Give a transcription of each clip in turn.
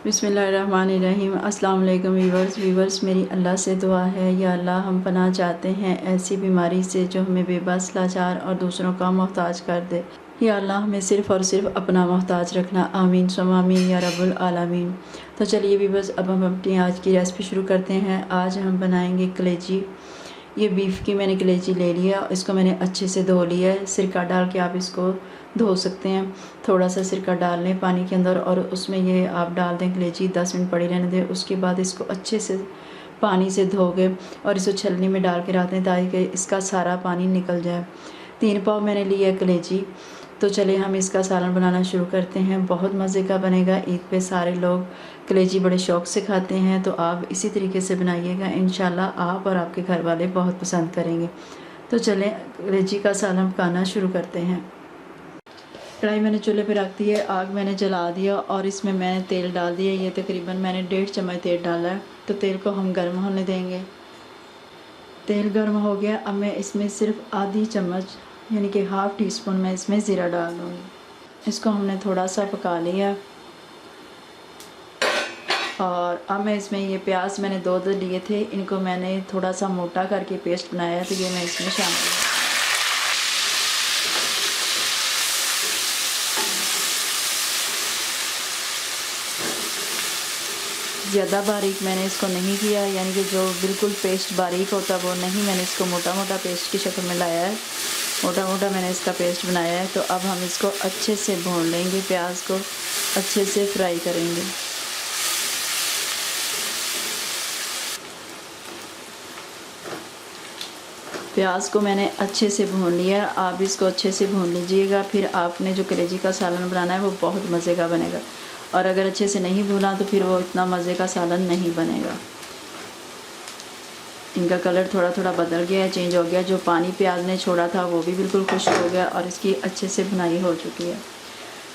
बिस्मिल्लाहिर्रहमानिर्रहीम। अस्सलाम वालेकुम व्यूवर्स मेरी अल्लाह से दुआ है, या अल्लाह हम पनाह चाहते हैं ऐसी बीमारी से जो हमें बेबस, लाचार और दूसरों का मोहताज कर दे। या अल्लाह हमें सिर्फ़ और सिर्फ अपना मोहताज रखना। आमीन सुम्मा आमीन या रब्बुल आलमीन। तो चलिए व्यूवर्स, अब हम अपनी आज की रेसिपी शुरू करते हैं। आज हम बनाएंगे कलेजी। ये बीफ की मैंने कलेजी ले लिया, इसको मैंने अच्छे से धो लिया है। सिरका डाल के आप इसको धो सकते हैं। थोड़ा सा सिरका डाल लें पानी के अंदर और उसमें ये आप डाल दें कलेजी, 10 मिनट पड़ी रहने दें। उसके बाद इसको अच्छे से पानी से धो के और इसको छलनी में डाल के रख दें ताकि इसका सारा पानी निकल जाए। 3 पाव मैंने लिया है कलेजी। तो चलिए हम इसका सालन बनाना शुरू करते हैं। बहुत मज़े का बनेगा। ईद पे सारे लोग कलेजी बड़े शौक़ से खाते हैं, तो आप इसी तरीके से बनाइएगा। इंशाल्लाह आप और आपके घर वाले बहुत पसंद करेंगे। तो चलें कलेजी का सालन पकाना शुरू करते हैं। कढ़ाई मैंने चूल्हे पे रख दी है, आग मैंने जला दिया और इसमें मैंने तेल डाल दिया। ये तकरीबन मैंने 1.5 चम्मच तेल डाला है। तो तेल को हम गर्म होने देंगे। तेल गर्म हो गया। अब मैं इसमें सिर्फ आधी चम्मच यानी कि हाफ़ टी स्पून मैं इसमें ज़ीरा डाल दूँगी। इसको हमने थोड़ा सा पका लिया। और अब मैं इसमें ये प्याज मैंने 2 लिए थे, इनको मैंने थोड़ा सा मोटा करके पेस्ट बनाया है, तो ये मैं इसमें शामिल हूँ। ज़्यादा बारीक मैंने इसको नहीं किया, यानी कि जो बिल्कुल पेस्ट बारीक होता वो नहीं, मैंने इसको मोटा मोटा पेस्ट की शक्ल में लाया है। मोटा मोटा मैंने इसका पेस्ट बनाया है। तो अब हम इसको अच्छे से भून लेंगे, प्याज को अच्छे से फ्राई करेंगे। प्याज को मैंने अच्छे से भून लिया। आप इसको अच्छे से भून लीजिएगा, फिर आपने जो कलेजी का सालन बनाना है वो बहुत मज़े का बनेगा। और अगर अच्छे से नहीं भूना तो फिर वो इतना मज़े का सालन नहीं बनेगा। इनका कलर थोड़ा थोड़ा बदल गया है, चेंज हो गया। जो पानी प्याज ने छोड़ा था वो भी बिल्कुल खुश्क हो गया और इसकी अच्छे से भुनाई हो चुकी है।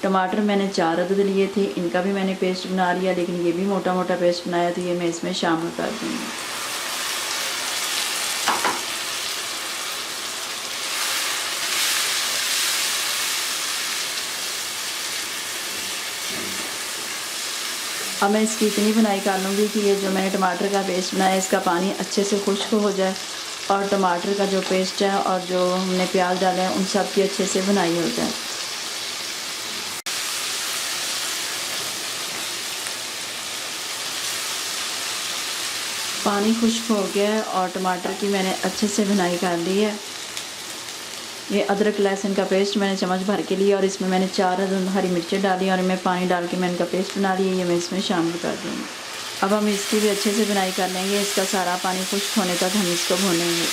टमाटर मैंने 4 अदद लिए थे, इनका भी मैंने पेस्ट बना लिया, लेकिन ये भी मोटा मोटा पेस्ट बनाया, तो ये मैं इसमें शामिल कर दूँगी। अब मैं इसकी इतनी बुनाई कर लूँगी कि ये जो मैंने टमाटर का पेस्ट बनाया है इसका पानी अच्छे से खुश्क हो जाए और टमाटर का जो पेस्ट है और जो हमने प्याज डाले हैं उन सब की अच्छे से बुनाई हो जाए। पानी खुश्क हो गया है और टमाटर की मैंने अच्छे से बुनाई कर ली है। ये अदरक लहसुन का पेस्ट मैंने चम्मच भर के लिया और इसमें मैंने 4 हरी मिर्चें डाली और मैं पानी डाल के मैंने इनका पेस्ट बना लिया। ये मैं इसमें शामिल कर दूँगी। अब हम इसकी भी अच्छे से बुनाई कर लेंगे। इसका सारा पानी खुश्क होने तक हम इसको भूनेंगे।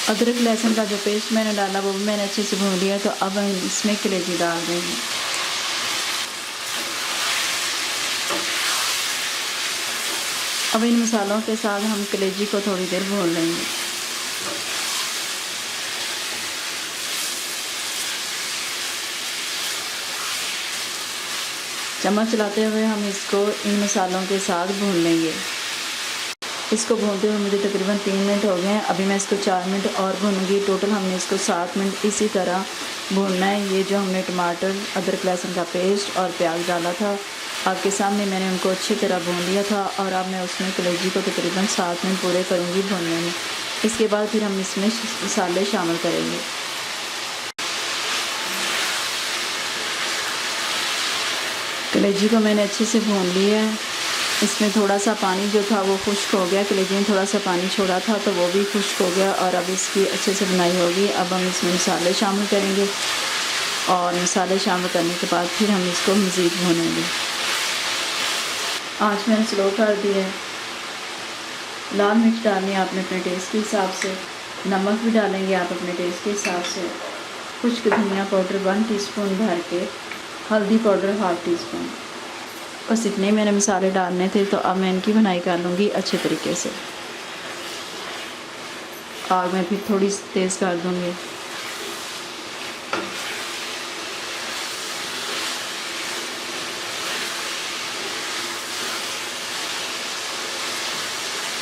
अदरक लहसुन का जो पेस्ट मैंने डाला वो भी मैंने अच्छे से भून लिया। तो अब हम इसमें कलेजी डाल देंगे। अब इन मसालों के साथ हम कलेजी को थोड़ी देर भून लेंगे। चम्मच चलाते हुए हम इसको इन मसालों के साथ भून लेंगे। इसको भूनते हुए मुझे तकरीबन 3 मिनट हो गए हैं। अभी मैं इसको 4 मिनट और भूनूंगी। टोटल हमने इसको 7 मिनट इसी तरह भूनना है। ये जो हमने टमाटर, अदरक लहसुन का पेस्ट और प्याज डाला था आपके सामने, मैंने उनको अच्छी तरह भून लिया था। और अब मैं उसमें कलेजी को तकरीबन 7 मिनट पूरे करूँगी भूनने में। इसके बाद फिर हम इसमें मसाले शामिल करेंगे। कलेजी को मैंने अच्छे से भून लिया है। इसमें थोड़ा सा पानी जो था वो खुश्क हो गया। कलेजी में थोड़ा सा पानी छोड़ा था तो वो भी खुश्क हो गया और अब इसकी अच्छे से बुनाई होगी। अब हम इसमें मसाले शामिल करेंगे और मसाले शामिल करने के बाद फिर हम इसको मज़ीद भूनेंगे। आँच मैंने स्लो कर दी है। लाल मिर्च डालनी है आपने अपने टेस्ट के हिसाब से। नमक भी डालेंगे आप अपने टेस्ट के हिसाब से। खुश्क धनिया पाउडर 1 टीस्पून भर के, हल्दी पाउडर हाफ़ टी स्पून। बस इतने मैंने मसाले डालने थे। तो अब मैं इनकी बुनाई कर लूँगी अच्छे तरीके से। और मैं फिर थोड़ी तेज़ कर दूँगी।